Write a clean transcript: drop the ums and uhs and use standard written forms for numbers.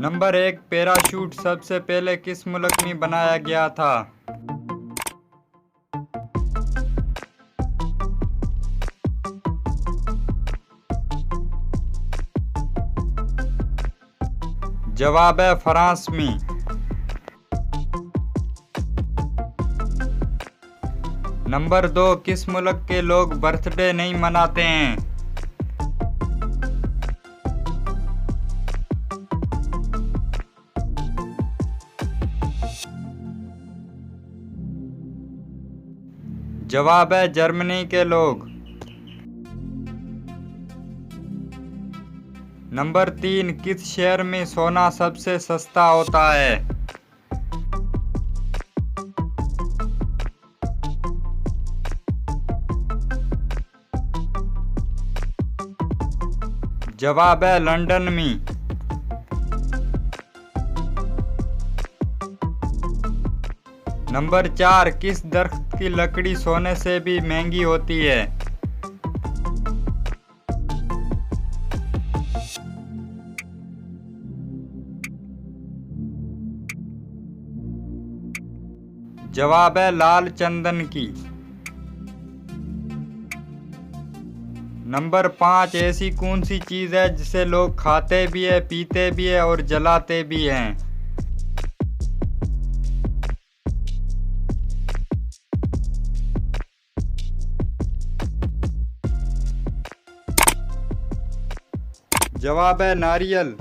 Number 1, parachute सबसे पहले किस मुल्क में बनाया गया था? जवाब है फ्रांस में। नंबर 2, किस मुल्क के लोग बर्थडे नहीं मनाते हैं? जवाब है जर्मनी के लोग। नंबर 3, किस शहर में सोना सबसे सस्ता होता है? जवाब है लंदन में। नंबर 4, किस दरख्त की लकड़ी सोने से भी महंगी होती है? जवाब है लाल चंदन की। नंबर 5, ऐसी कौन सी चीज़ है जिसे लोग खाते भी है, पीते भी है और जलाते भी हैं? जवाब है नारियल।